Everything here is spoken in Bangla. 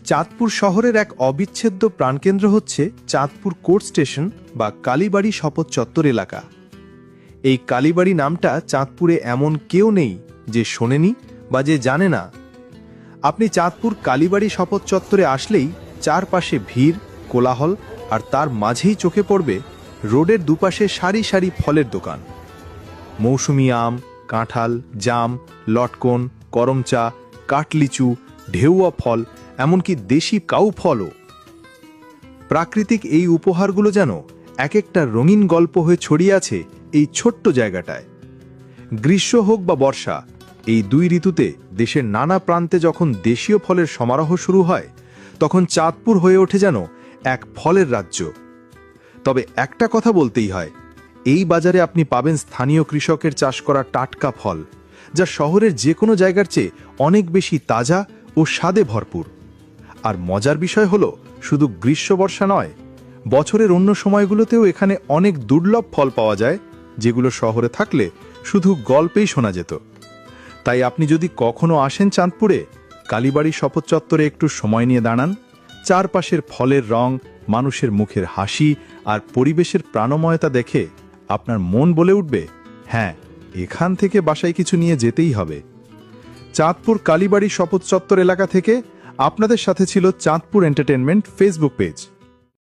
চাঁদপুর শহরের এক অবিচ্ছেদ্য প্রাণকেন্দ্র হচ্ছে চাঁদপুর কোর্ট স্টেশন বা কালীবাড়ি শপথ চত্বর এলাকা। এই কালীবাড়ি নামটা চাঁদপুরে এমন কেউ নেই যে শোনেনি বা যে জানে না। আপনি চাঁদপুর কালীবাড়ি শপথ চত্বরে আসলেই চারপাশে ভিড়, কোলাহল, আর তার মাঝেই চোখে পড়বে রোডের দুপাশে সারি সারি ফলের দোকান। মৌসুমি আম, কাঁঠাল, জাম, লটকন, করমচা, কাঠলিচু, ঢেউয়া ফল, এমনকি দেশি কাউ ফলও। প্রাকৃতিক এই উপহারগুলো যেন এক একটা রঙিন গল্প হয়ে ছড়িয়ে আছে এই ছোট্ট জায়গাটায়। গ্রীষ্ম হোক বা বর্ষা, এই দুই ঋতুতে দেশের নানা প্রান্তে যখন দেশীয় ফলের সমারোহ শুরু হয়, তখন চাঁদপুর হয়ে ওঠে যেন এক ফলের রাজ্য। তবে একটা কথা বলতেই হয়, এই বাজারে আপনি পাবেন স্থানীয় কৃষকের চাষ করা টাটকা ফল, যা শহরের যে কোনো জায়গার চেয়ে অনেক বেশি তাজা ও স্বাদে ভরপুর। আর মজার বিষয় হলো, শুধু গ্রীষ্ম বর্ষা নয়, বছরের অন্য সময়গুলোতেও এখানে অনেক দুর্লভ ফল পাওয়া যায়, যেগুলো শহরে থাকলে শুধু গল্পেই শোনা যেত। তাই আপনি যদি কখনো আসেন চাঁদপুরে, কালীবাড়ি শপথ চত্বরে একটু সময় নিয়ে দাঁড়ান, চারপাশের ফলের রং, মানুষের মুখের হাসি আর পরিবেশের প্রাণময়তা দেখে আপনার মন বলে উঠবে, হ্যাঁ, এখান থেকে বাসায় কিছু নিয়ে যেতেই হবে। চাঁদপুর কালীবাড়ি শপথ চত্বর এলাকা থেকে আপনাদের সাথে ছিল চাঁদপুর এন্টারটেনমেন্ট ফেসবুক পেজ।